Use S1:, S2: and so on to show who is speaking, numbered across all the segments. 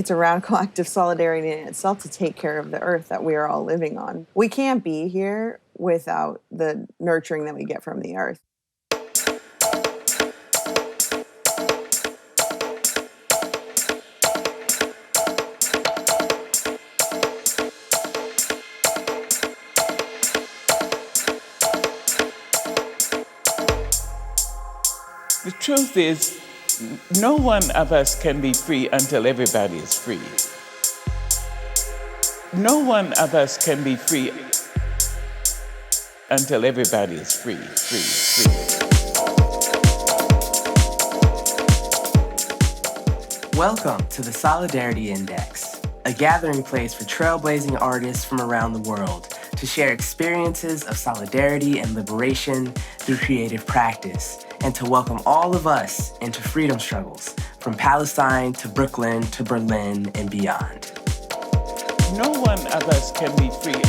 S1: it's a radical act of solidarity in itself to take care of the earth that we are all living on. We can't be here without the nurturing that we get from the earth.
S2: The truth is, no one of us can be free until everybody is free. No one of us can be free until everybody is free.
S3: Welcome to the Solidarity Index, a gathering place for trailblazing artists from around the world to share experiences of solidarity and liberation through creative practice, and to welcome all of us into freedom struggles, from Palestine to Brooklyn to Berlin and beyond.
S2: No one of us can be free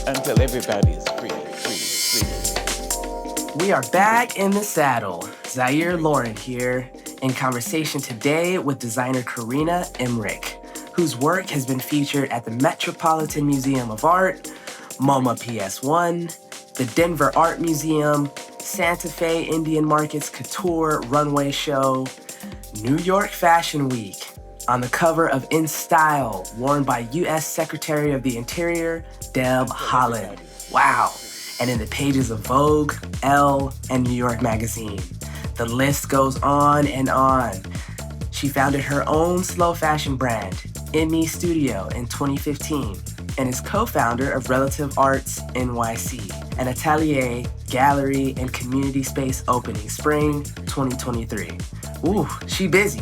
S2: until everybody is free.
S3: We are back in the saddle. Zahyr Lauren here, in conversation today with designer Korina Emmerich, whose work has been featured at the Metropolitan Museum of Art, MoMA PS1, the Denver Art Museum, Santa Fe Indian Market's Couture Runway show, New York Fashion Week, on the cover of InStyle, worn by U.S. Secretary of the Interior Deb Haaland. Wow. And in the pages of Vogue, Elle, and New York Magazine. The list goes on and on. She founded her own slow fashion brand, EMME Studio, in 2015, and is co-founder of Relative Arts NYC, an atelier, gallery, and community space opening spring 2023. Ooh, she busy.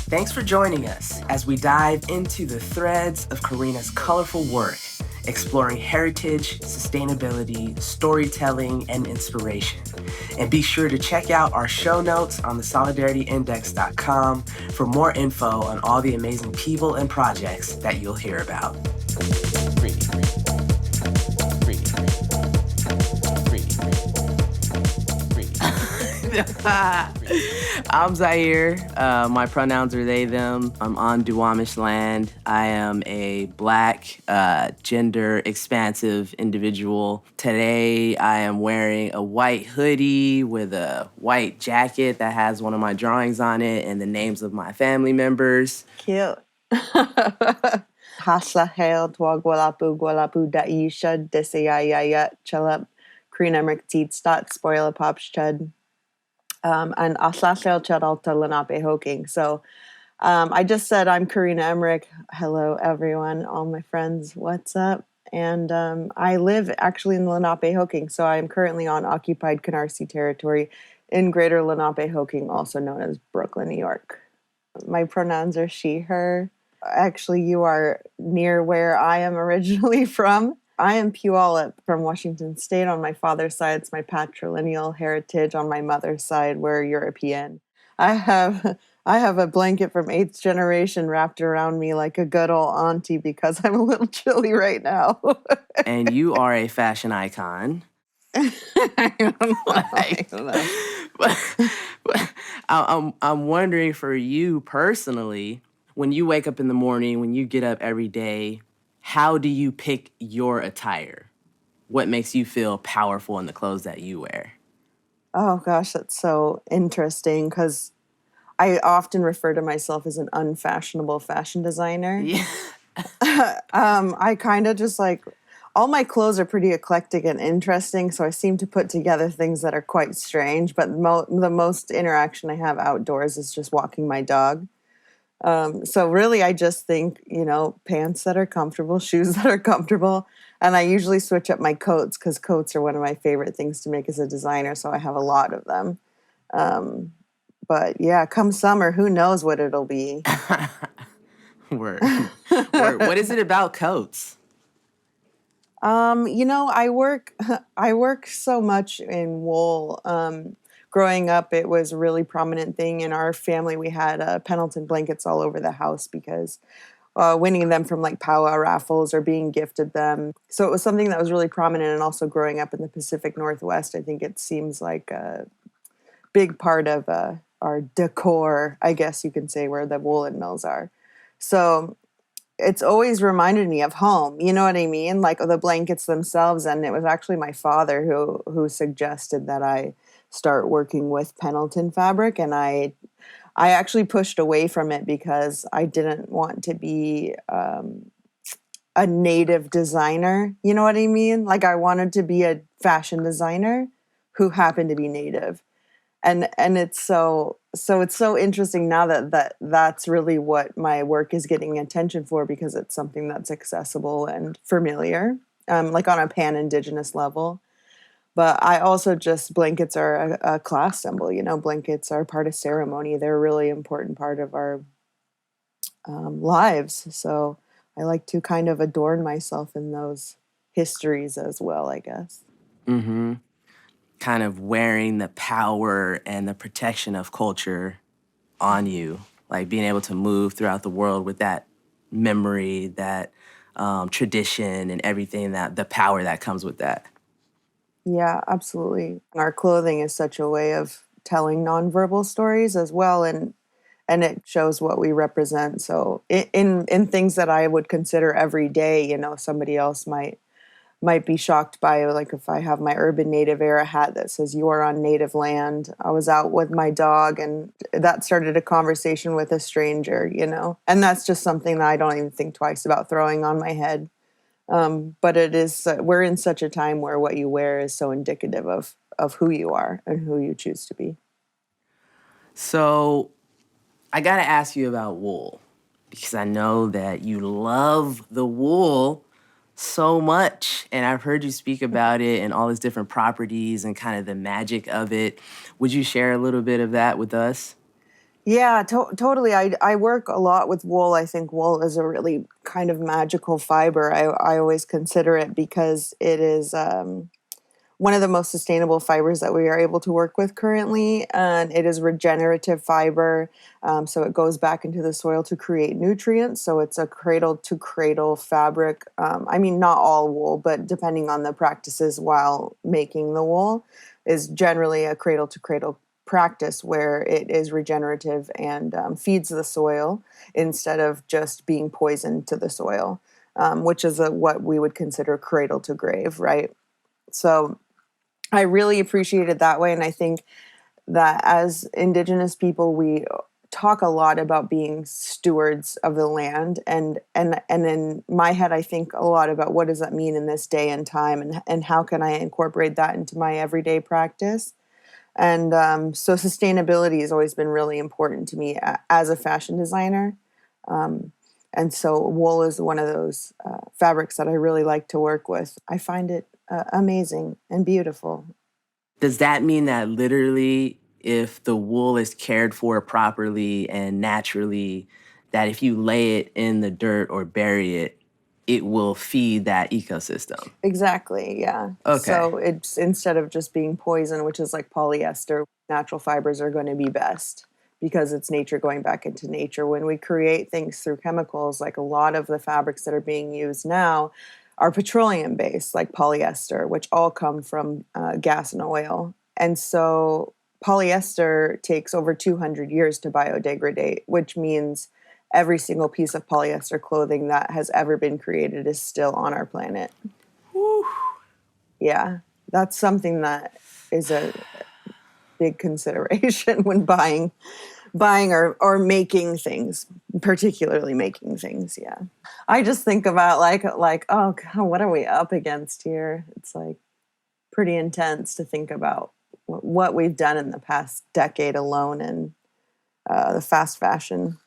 S3: Thanks for joining us as we dive into the threads of Korina's colorful work, exploring heritage, sustainability, storytelling, and inspiration. And be sure to check out our show notes on thesolidarityindex.com for more info on all the amazing people and projects that you'll hear about. I'm Zahyr. My pronouns are they, them. I'm on Duwamish land. I am a Black, gender-expansive individual. Today, I am wearing a white hoodie with a white jacket that has one of my drawings on it and the names of my family members.
S1: Cute. Haslahel twagwalapu gwalapu daisha desayayaya chalap Korina Emmerich teetstat spoil pops chud. And Aslashel Chadalta Lenape Hoking. So I just said I'm Korina Emmerich. Hello, everyone, all my friends. What's up? And I live actually in Lenape Hoking. So I'm currently on occupied Canarsie territory in Greater Lenape Hoking, also known as Brooklyn, New York. My pronouns are she, her. Actually, you are near where I am originally from. I am Puyallup from Washington State on my father's side. It's my patrilineal heritage. On my mother's side, we're European. I have a blanket from 8th generation wrapped around me like a good old auntie because I'm a little chilly right now.
S3: And you are a fashion icon.
S1: I don't know.
S3: But I'm wondering for you personally, when you wake up in the morning, when you get up every day, how do you pick your attire? What makes you feel powerful in the clothes that you wear?
S1: Oh, gosh, that's so interesting because I often refer to myself as an unfashionable fashion designer.
S3: Yeah.
S1: I kind of just like, all my clothes are pretty eclectic and interesting, so I seem to put together things that are quite strange, but the most interaction I have outdoors is just walking my dog. So really, I just think, pants that are comfortable, shoes that are comfortable. And I usually switch up my coats because coats are one of my favorite things to make as a designer. So I have a lot of them. But yeah, come summer, who knows what it'll be.
S3: Word. What is it about coats?
S1: I work so much in wool. Growing up, it was a really prominent thing in our family. We had Pendleton blankets all over the house because winning them from like powwow raffles or being gifted them. So it was something that was really prominent. And also growing up in the Pacific Northwest, I think it seems like big part of our decor, I guess you can say, where the woolen mills are. So it's always reminded me of home. You know what I mean? Like the blankets themselves. And it was actually my father who suggested that I start working with Pendleton fabric. And I actually pushed away from it because I didn't want to be a native designer. You know what I mean? Like I wanted to be a fashion designer who happened to be native. And it's so it's so interesting now that's really what my work is getting attention for, because it's something that's accessible and familiar, like on a pan-Indigenous level. But I also just, blankets are a class symbol. You know, blankets are part of ceremony. They're a really important part of our lives. So I like to kind of adorn myself in those histories as well, I guess.
S3: Mm-hmm. Kind of wearing the power and the protection of culture on you, like being able to move throughout the world with that memory, that tradition, and everything, that the power that comes with that.
S1: Yeah, absolutely. And our clothing is such a way of telling nonverbal stories as well, and it shows what we represent. So in things that I would consider every day, you know, somebody else might be shocked by, like if I have my Urban Native Era hat that says "You are on native land." I was out with my dog, and that started a conversation with a stranger, you know, and that's just something that I don't even think twice about throwing on my head. But it is, we're in such a time where what you wear is so indicative of who you are and who you choose to be.
S3: So I got to ask you about wool, because I know that you love the wool so much, and I've heard you speak about it and all its different properties and kind of the magic of it. Would you share a little bit of that with us?
S1: Yeah, totally. I work a lot with wool. I think wool is a really kind of magical fiber. I always consider it, because it is one of the most sustainable fibers that we are able to work with currently. And it is regenerative fiber. So it goes back into the soil to create nutrients. So it's a cradle to cradle fabric. I mean, not all wool, but depending on the practices while making the wool, is generally a cradle to cradle practice where it is regenerative and feeds the soil instead of just being poison to the soil, which is what we would consider cradle to grave, right? So I really appreciate it that way. And I think that as Indigenous people, we talk a lot about being stewards of the land. And in my head, I think a lot about what does that mean in this day and time, and how can I incorporate that into my everyday practice. And so sustainability has always been really important to me as a fashion designer. And so wool is one of those fabrics that I really like to work with. I find it amazing and beautiful.
S3: Does that mean that literally, if the wool is cared for properly and naturally, that if you lay it in the dirt or bury it, it will feed that ecosystem?
S1: Exactly, yeah.
S3: Okay.
S1: So it's, instead of just being poison, which is like polyester, natural fibers are going to be best, because it's nature going back into nature. When we create things through chemicals, like a lot of the fabrics that are being used now are petroleum based, like polyester, which all come from gas and oil. And so polyester takes over 200 years to biodegrade, which means every single piece of polyester clothing that has ever been created is still on our planet.
S3: Whew.
S1: Yeah, that's something that is a big consideration when buying or making things, particularly making things. Yeah, I just think about like, oh God, what are we up against here? It's like pretty intense to think about what we've done in the past decade alone in the fast fashion.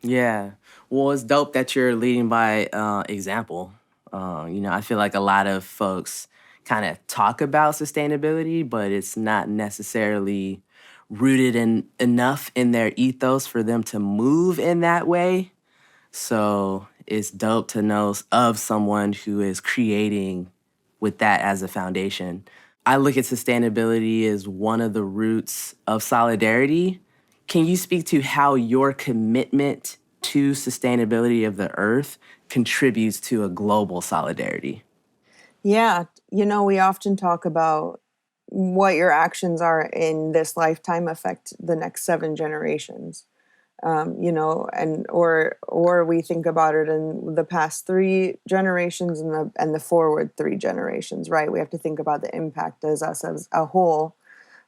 S3: Yeah. Well, it's dope that you're leading by example. I feel like a lot of folks kind of talk about sustainability, but it's not necessarily rooted in enough in their ethos for them to move in that way. So it's dope to know of someone who is creating with that as a foundation. I look at sustainability as one of the roots of solidarity. Can you speak to how your commitment to sustainability of the earth contributes to a global solidarity?
S1: Yeah, we often talk about what your actions are in this lifetime affect the next 7 generations. You know, and or we think about it in the past 3 generations and the forward 3 generations, right? We have to think about the impact as us as a whole.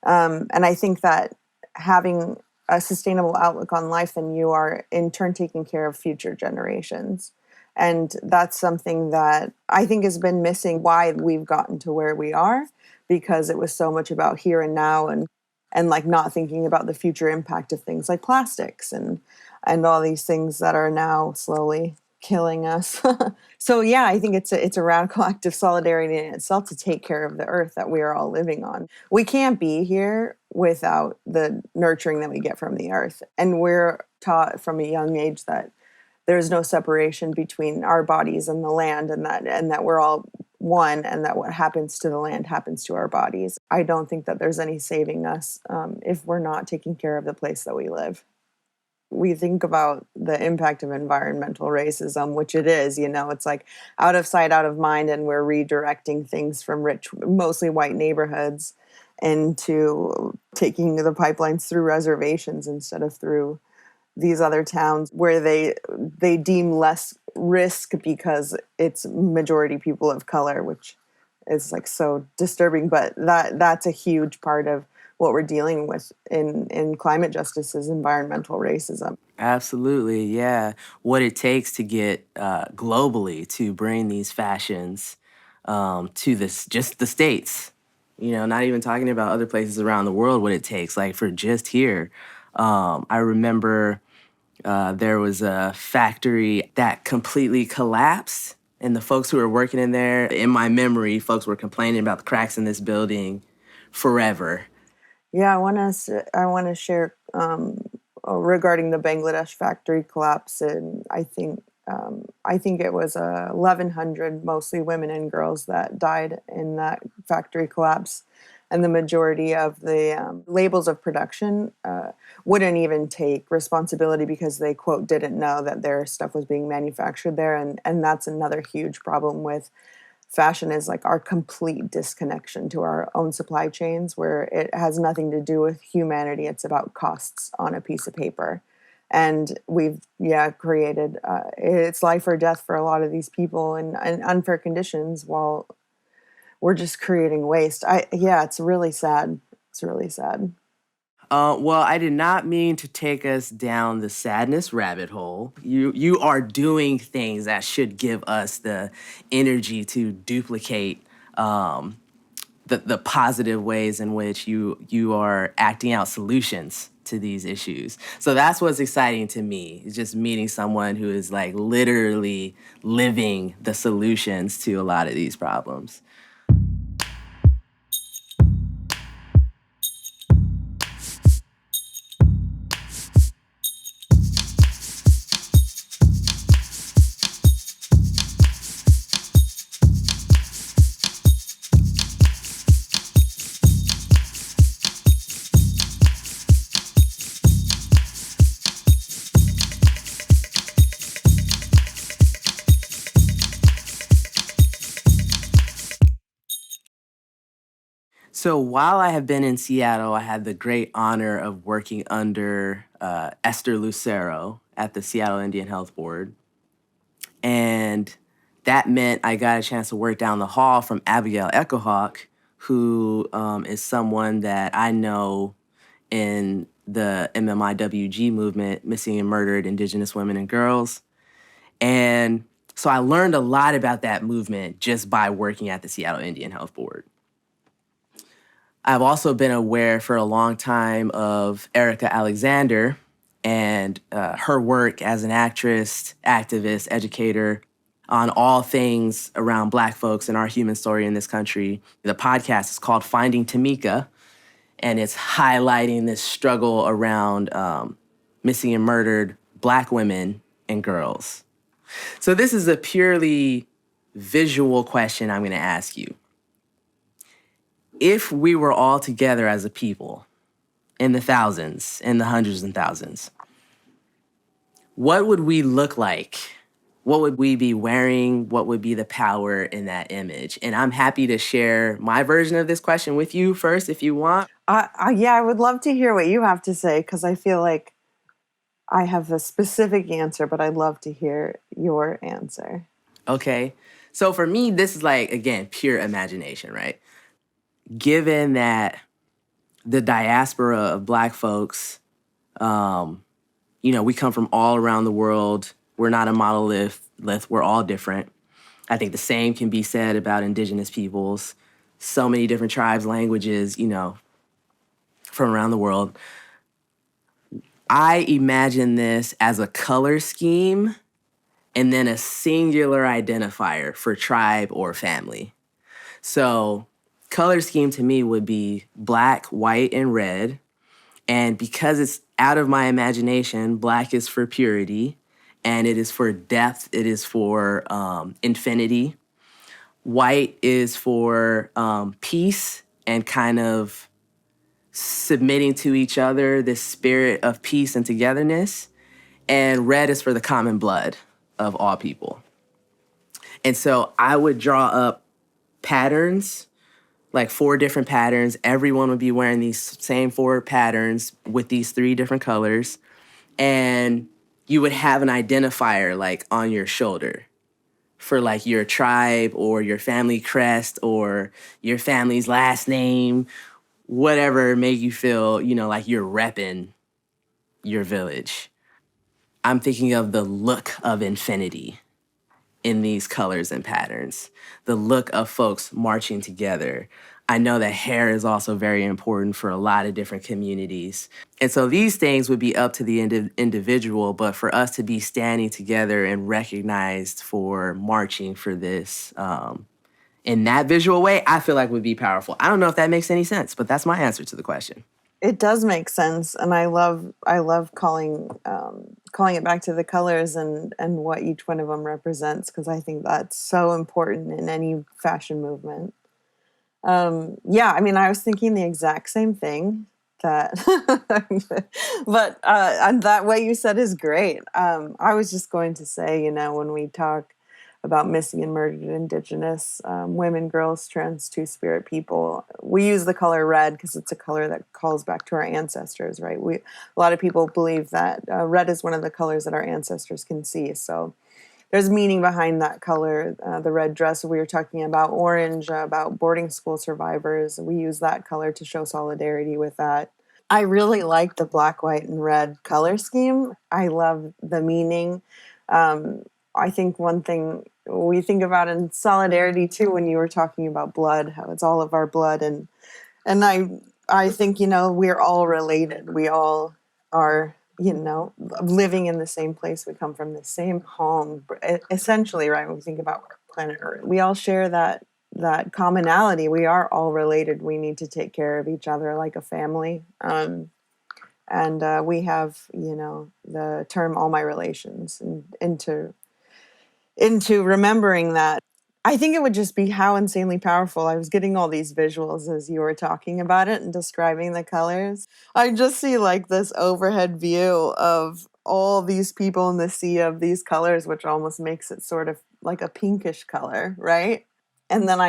S1: And I think that having a sustainable outlook on life, then you are in turn taking care of future generations. And that's something that I think has been missing, why we've gotten to where we are, because it was so much about here and now, and like not thinking about the future impact of things like plastics and all these things that are now slowly killing us. So yeah, I think it's a radical act of solidarity in itself to take care of the earth that we are all living on. We can't be here without the nurturing that we get from the earth. And we're taught from a young age that there's no separation between our bodies and the land, and that we're all one, and that what happens to the land happens to our bodies. I don't think that there's any saving us if we're not taking care of the place that we live. We think about the impact of environmental racism, which it is, you know, it's like out of sight, out of mind, and we're redirecting things from rich, mostly white neighborhoods into taking the pipelines through reservations instead of through these other towns where they deem less risk because it's majority people of color, which is like so disturbing. But that's a huge part of what we're dealing with in climate justice is environmental racism.
S3: Absolutely, yeah. What it takes to get globally to bring these fashions to this just the States. You know, not even talking about other places around the world. What it takes, like for just here. I remember there was a factory that completely collapsed, and the folks who were working in there, in my memory, folks were complaining about the cracks in this building forever.
S1: Yeah, I want to share regarding the Bangladesh factory collapse, and I think it was 1,100, mostly women and girls, that died in that factory collapse, and the majority of the labels of production wouldn't even take responsibility because they, quote, didn't know that their stuff was being manufactured there, and that's another huge problem with fashion, is like our complete disconnection to our own supply chains, where it has nothing to do with humanity. It's about costs on a piece of paper. And we've, created, it's life or death for a lot of these people in unfair conditions while we're just creating waste. It's really sad. It's really sad.
S3: Well, I did not mean to take us down the sadness rabbit hole. You are doing things that should give us the energy to duplicate the positive ways in which you are acting out solutions to these issues. So that's what's exciting to me, is just meeting someone who is like literally living the solutions to a lot of these problems. So while I have been in Seattle, I had the great honor of working under Esther Lucero at the Seattle Indian Health Board. And that meant I got a chance to work down the hall from Abigail Echohawk, who is someone that I know in the MMIWG movement, Missing and Murdered Indigenous Women and Girls. And so I learned a lot about that movement just by working at the Seattle Indian Health Board. I've also been aware for a long time of Erica Alexander and her work as an actress, activist, educator on all things around Black folks and our human story in this country. The podcast is called Finding Tamika, and it's highlighting this struggle around missing and murdered Black women and girls. So this is a purely visual question I'm going to ask you. If we were all together as a people, in the thousands, in the hundreds and thousands, what would we look like what would we be wearing? What would be the power in that image? And I'm happy to share my version of this question with you first, if you want.
S1: Yeah, I would love to hear what you have to say, because I feel like I have a specific answer, but I'd love to hear your answer.
S3: Okay. So for me, this is like, again, pure imagination, right? Given that the diaspora of Black folks, we come from all around the world. We're not a monolith. We're all different. I think the same can be said about Indigenous peoples. So many different tribes, languages, from around the world. I imagine this as a color scheme and then a singular identifier for tribe or family. So color scheme to me would be black, white, and red. And because it's out of my imagination, black is for purity, and it is for depth. It is for infinity. White is for peace and kind of submitting to each other, this spirit of peace and togetherness. And red is for the common blood of all people. And so I would draw up patterns, like 4 different patterns. Everyone would be wearing these same 4 patterns with these 3 different colors. And you would have an identifier like on your shoulder for like your tribe or your family crest or your family's last name, whatever make you feel, like you're repping your village. I'm thinking of the look of infinity in these colors and patterns, the look of folks marching together. I know that hair is also very important for a lot of different communities. And so these things would be up to the individual, but for us to be standing together and recognized for marching for this in that visual way, I feel like would be powerful. I don't know if that makes any sense, but that's my answer to the question.
S1: It does make sense, and I love calling it back to the colors and what each one of them represents, because I think that's so important in any fashion movement. Yeah, I mean, I was thinking the exact same thing. That, but and that what you said is great. I was just going to say, when we talk about missing and murdered Indigenous women, girls, trans, Two-Spirit people, we use the color red because it's a color that calls back to our ancestors, right? A lot of people believe that red is one of the colors that our ancestors can see. So there's meaning behind that color. The red dress we were talking about, orange, about boarding school survivors. We use that color to show solidarity with that. I really like the black, white, and red color scheme. I love the meaning. I think one thing we think about in solidarity too, when you were talking about blood, how it's all of our blood, and I think we're all related. We all are living in the same place. We come from the same home, essentially, right? When we think about planet Earth, we all share that commonality. We are all related. We need to take care of each other like a family. And we have, the term "all my relations," and into remembering that. I think it would just be how insanely powerful. I was getting all these visuals as you were talking about it and describing the colors. I just see like this overhead view of all these people in the sea of these colors, which almost makes it sort of like a pinkish color, right? And then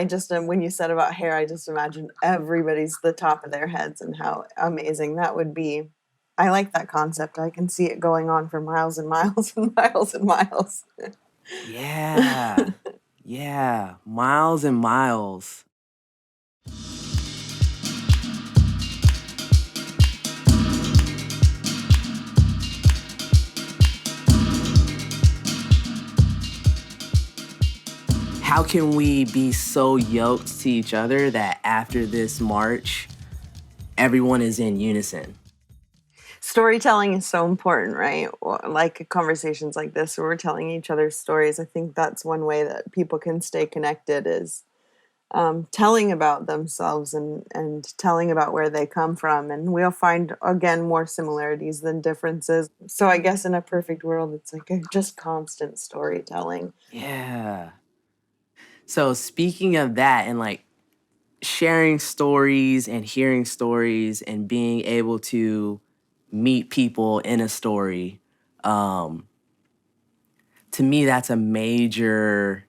S1: when you said about hair, I just imagined everybody's the top of their heads and how amazing that would be. I like that concept. I can see it going on for miles and miles and miles and miles.
S3: Yeah. Yeah. Miles and miles. How can we be so yoked to each other that after this march, everyone is in unison?
S1: Storytelling is so important, right? Like conversations like this where we're telling each other stories. I think that's one way that people can stay connected is telling about themselves and telling about where they come from. And we'll find, again, more similarities than differences. So I guess in a perfect world, it's like just constant storytelling.
S3: Yeah. So speaking of that and like sharing stories and hearing stories and being able to meet people in a story, to me, that's a major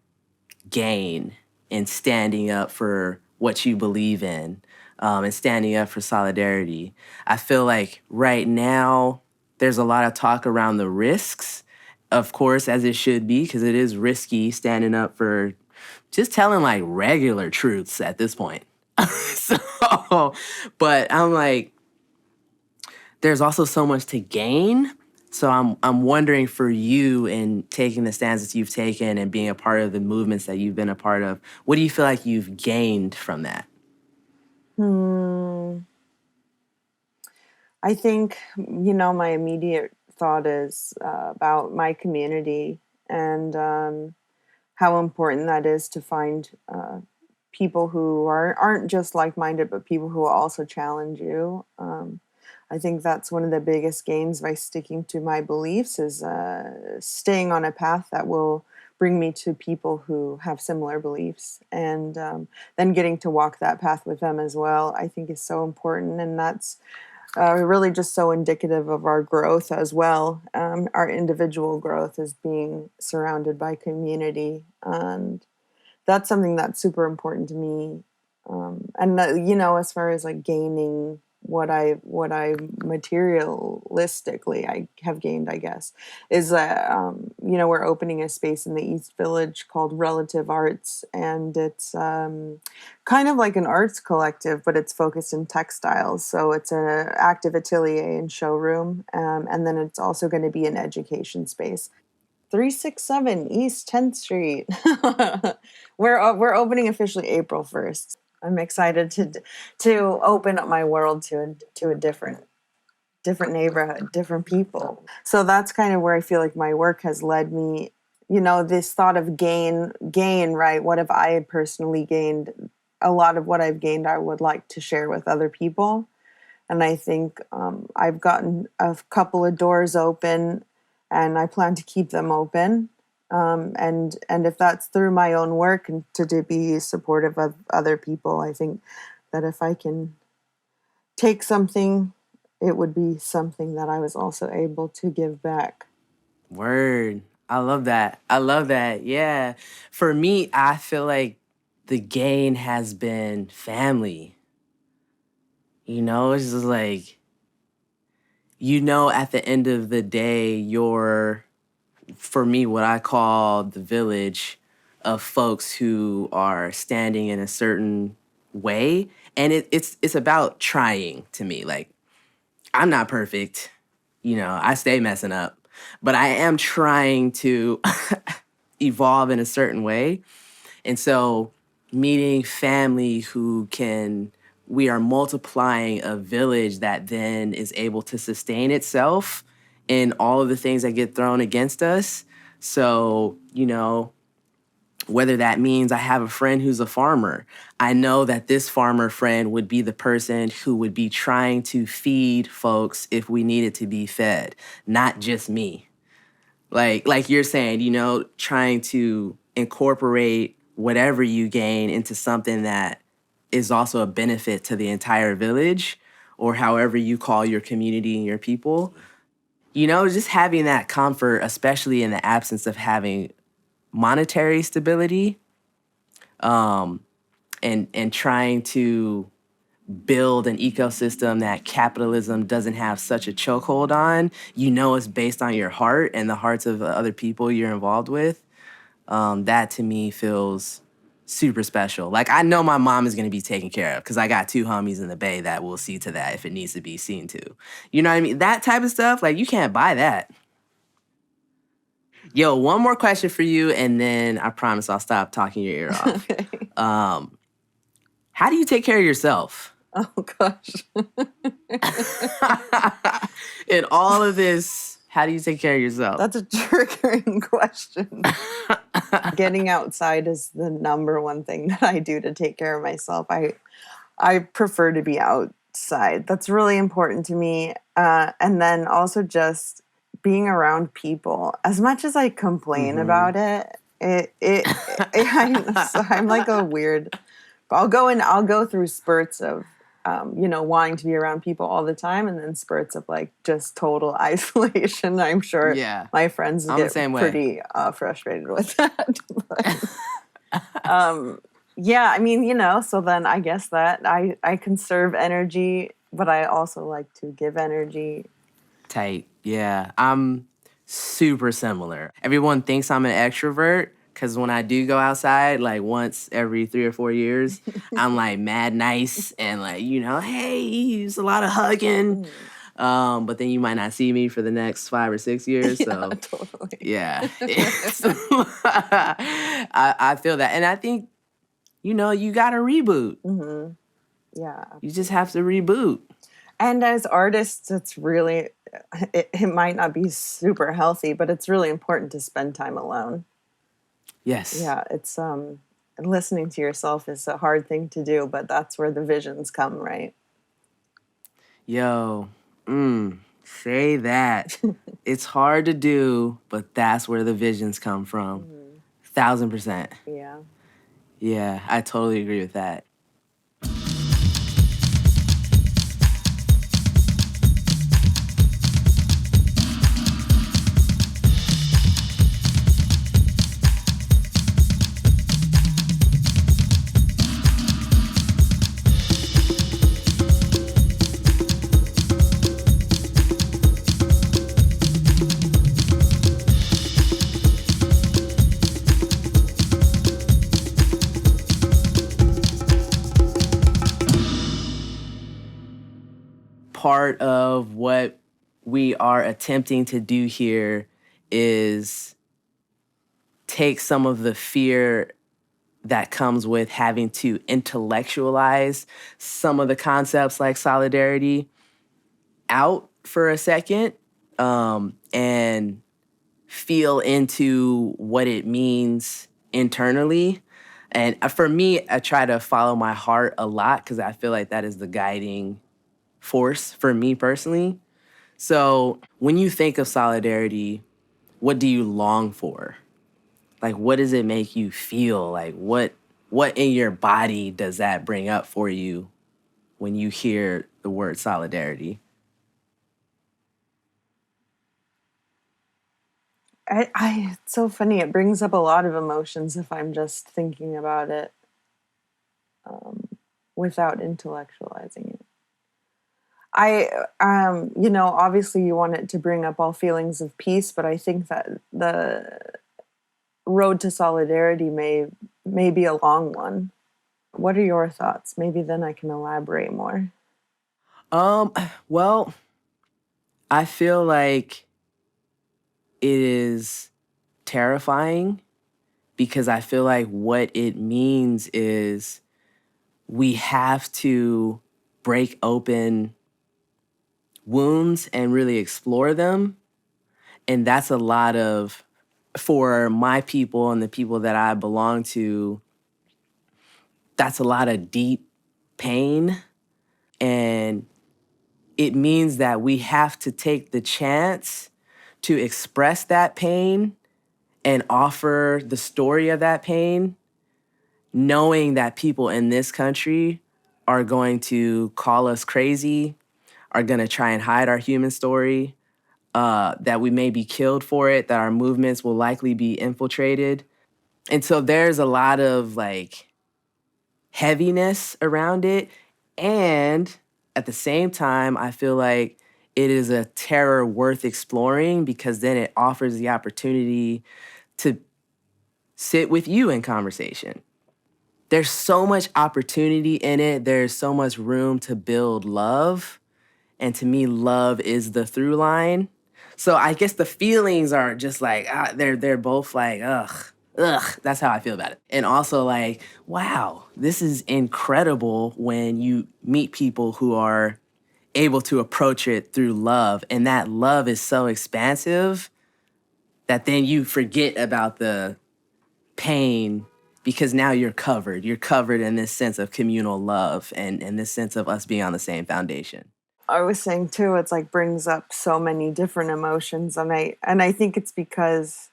S3: gain in standing up for what you believe in, and standing up for solidarity. I feel like right now there's a lot of talk around the risks, of course, as it should be, because it is risky standing up for just telling like regular truths at this point. So, but I'm like, there's also so much to gain. So I'm wondering for you in taking the stances you've taken and being a part of the movements that you've been a part of, what do you feel like you've gained from that?
S1: I think, my immediate thought is about my community and how important that is to find people who aren't just like-minded, but people who also challenge you. I think that's one of the biggest gains by sticking to my beliefs is staying on a path that will bring me to people who have similar beliefs, and then getting to walk that path with them as well, I think is so important. And that's really just so indicative of our growth as well. Our individual growth is being surrounded by community. And that's something that's super important to me. And as far as like gaining what I materialistically I have gained, I guess, is that we're opening a space in the East Village called Relative Arts, and it's kind of like an arts collective, but it's focused in textiles. So it's an active atelier and showroom, and then it's also going to be an education space. 367 East 10th Street. We're opening officially April 1st. I'm excited to open up my world to a different neighborhood, different people. So that's kind of where I feel like my work has led me. This thought of gain, right? What have I personally gained? A lot of what I've gained, I would like to share with other people. And I think I've gotten a couple of doors open, and I plan to keep them open. And if that's through my own work and to be supportive of other people, I think that if I can take something, it would be something that I was also able to give back.
S3: Word. I love that. I love that. Yeah. For me, I feel like the gain has been family. It's just like, at the end of the day, for me, what I call the village of folks who are standing in a certain way. And it's about trying to me. Like, I'm not perfect. I stay messing up. But I am trying to evolve in a certain way. And so meeting family we are multiplying a village that then is able to sustain itself in all of the things that get thrown against us. So, whether that means I have a friend who's a farmer, I know that this farmer friend would be the person who would be trying to feed folks if we needed to be fed, not just me. Like you're saying, trying to incorporate whatever you gain into something that is also a benefit to the entire village, or however you call your community and your people. Just having that comfort, especially in the absence of having monetary stability, and trying to build an ecosystem that capitalism doesn't have such a chokehold on, it's based on your heart and the hearts of the other people you're involved with. That to me feels super special. Like, I know my mom is going to be taken care of because I got 2 homies in the Bay that will see to that if it needs to be seen to. You know what I mean? That type of stuff, like, you can't buy that. Yo, one more question for you, and then I promise I'll stop talking your ear off.
S1: Okay.
S3: How do you take care of yourself?
S1: Oh, gosh.
S3: In all of this, how do you take care of yourself?
S1: That's a triggering question. Getting outside is the number one thing that I do to take care of myself. I prefer to be outside. That's really important to me. And then also just being around people. As much as I complain about I'm like a weird. I'll go through spurts of wanting to be around people all the time, and then spurts of like just total isolation. I'm sure my friends
S3: I'm the
S1: get
S3: same way.
S1: pretty frustrated with that. I mean, so then I guess that I conserve energy, but I also like to give energy.
S3: Tight. Yeah. I'm super similar. Everyone thinks I'm an extrovert because when I do go outside, like once every 3 or 4 years, I'm like mad nice and like, hey, it's a lot of hugging. But then you might not see me for the next 5 or 6 years. So
S1: Totally.
S3: yeah. I feel that. And I think, you got to reboot.
S1: Mm-hmm. Yeah. Absolutely.
S3: You just have to reboot.
S1: And as artists, it's really, it might not be super healthy, but it's really important to spend time alone.
S3: Yes.
S1: Yeah, it's listening to yourself is a hard thing to do, but that's where the visions come, right?
S3: Yo, say that. It's hard to do, but that's where the visions come from. 1000%.
S1: Yeah.
S3: Yeah, I totally agree with that. Part of what we are attempting to do here is take some of the fear that comes with having to intellectualize some of the concepts like solidarity out for a second, and feel into what it means internally. And for me, I try to follow my heart a lot because I feel like that is the guiding force for me personally. So when you think of solidarity, what do you long for? Like, what does it make you feel? Like, what in your body does that bring up for you when you hear the word solidarity?
S1: It's so funny. It brings up a lot of emotions if I'm just thinking about it without intellectualizing it. Obviously you want it to bring up all feelings of peace, but I think that the road to solidarity may be a long one. What are your thoughts? Maybe then I can elaborate more.
S3: Well, I feel like it is terrifying because I feel like what it means is we have to break open wounds and really explore them. And that's a lot of, for my people and the people that I belong to, that's a lot of deep pain. And it means that we have to take the chance to express that pain and offer the story of that pain, knowing that people in this country are going to call us crazy, are going to try and hide our human story, that we may be killed for it, that our movements will likely be infiltrated. And so there's a lot of like heaviness around it. And at the same time, I feel like it is a terror worth exploring because then it offers the opportunity to sit with you in conversation. There's so much opportunity in it. There's so much room to build love. And to me, love is the through line. So I guess the feelings are just like, they're both like, ugh. That's how I feel about it. And also like, wow, this is incredible when you meet people who are able to approach it through love. And that love is so expansive that then you forget about the pain because now you're covered. You're covered in this sense of communal love and this sense of us being on the same foundation.
S1: I was saying too, it's like brings up so many different emotions. And I think it's because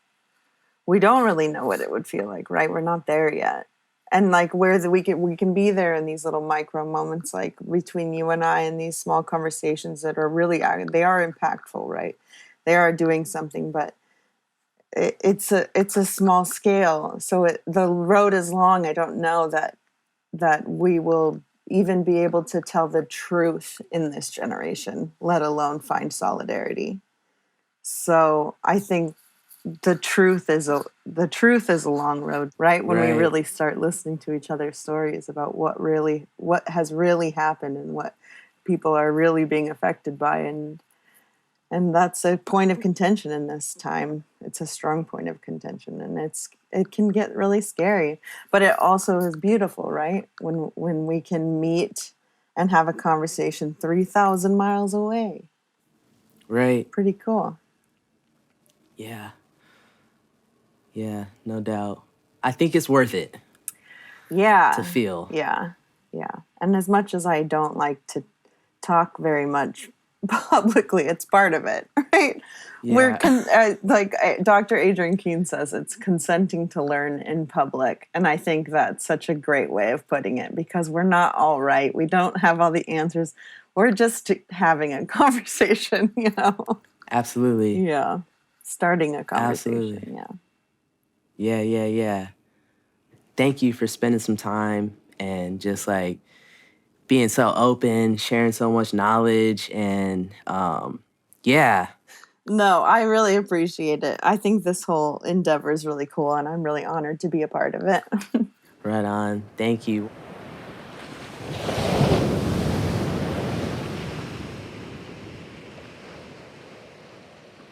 S1: we don't really know what it would feel like, right? We're not there yet. and like we can be there in these little micro moments, like between you and I, in these small conversations that are really, they are impactful, right? They are doing something, but it's a small scale. So the road is long. I don't know that we will even be able to tell the truth in this generation, let alone find solidarity. So I think the truth is a long road, right? When we really start listening to each other's stories about what has really happened and what people are really being affected by, and that's a point of contention in this time. It's a strong point of contention, and it can get really scary, but it also is beautiful, right? When we can meet and have a conversation 3,000 miles away.
S3: Right.
S1: Pretty cool.
S3: Yeah, no doubt. I think it's worth it.
S1: Yeah.
S3: To feel.
S1: Yeah. And as much as I don't like to talk very much publicly, it's part of it, right?
S3: Yeah.
S1: We're Dr. Adrian Keene says, it's consenting to learn in public. And I think that's such a great way of putting it, because we're not all right. We don't have all the answers. We're just having a conversation,
S3: Absolutely.
S1: Yeah. Starting a conversation.
S3: Absolutely.
S1: Yeah.
S3: Yeah. Thank you for spending some time and just like being so open, sharing so much knowledge, and
S1: No, I really appreciate it. I think this whole endeavor is really cool, and I'm really honored to be a part of it.
S3: Right on. Thank you.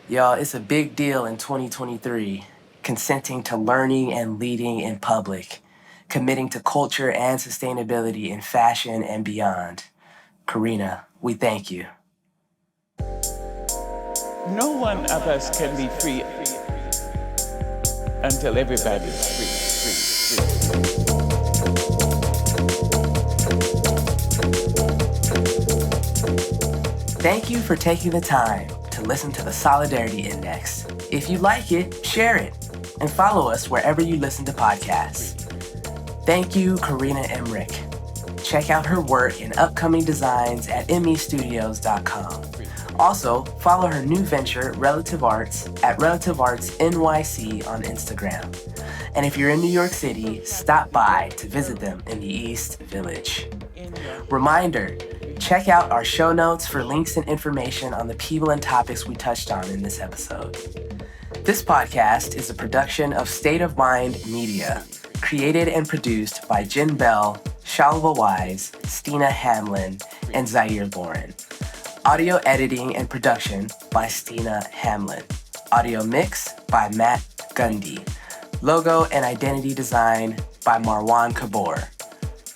S3: Y'all, it's a big deal in 2023, consenting to learning and leading in public, committing to culture and sustainability in fashion and beyond. Korina, we thank you.
S2: No one of us can be free until everybody's free.
S3: Thank you for taking the time to listen to the Solidarity Index. If you like it, share it, and follow us wherever you listen to podcasts. Thank you, Korina Emmerich. Check out her work and upcoming designs at emmestudios.com. Also, follow her new venture, Relative Arts, at Relative Arts NYC on Instagram. And if you're in New York City, stop by to visit them in the East Village. Reminder, check out our show notes for links and information on the people and topics we touched on in this episode. This podcast is a production of State of Mind Media, created and produced by Jen Bell, Shalva Wise, Stina Hamlin, and Zahyr Lauren. Audio editing and production by Stina Hamlin. Audio mix by Matt Gundy. Logo and identity design by Marwan Kabor.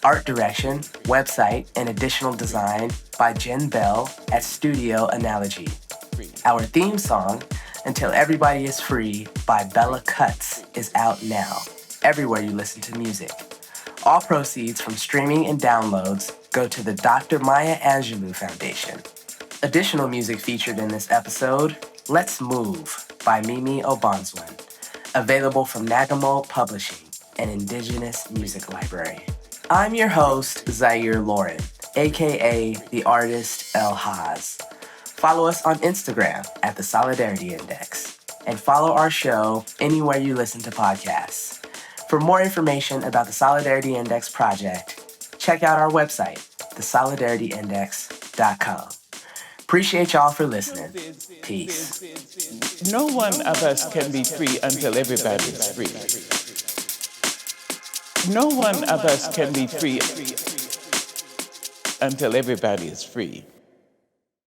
S3: Art direction, website, and additional design by Jen Bell at Studio Analogy. Our theme song, Until Everybody is Free by Bella Cutts, is out now, everywhere you listen to music. All proceeds from streaming and downloads go to the Dr. Maya Angelou Foundation. Additional music featured in this episode, Let's Move by Mimi Obanzwan, available from Nagamo Publishing, an indigenous music library. I'm your host, Zahyr Lauren, aka the artist L.Haz. Follow us on Instagram at The Solidarity Index, and follow our show anywhere you listen to podcasts. For more information about the Solidarity Index project, check out our website, thesolidarityindex.com. Appreciate y'all for listening. Peace.
S2: No one of us can be free until everybody's free. No one of us can be free until everybody is free.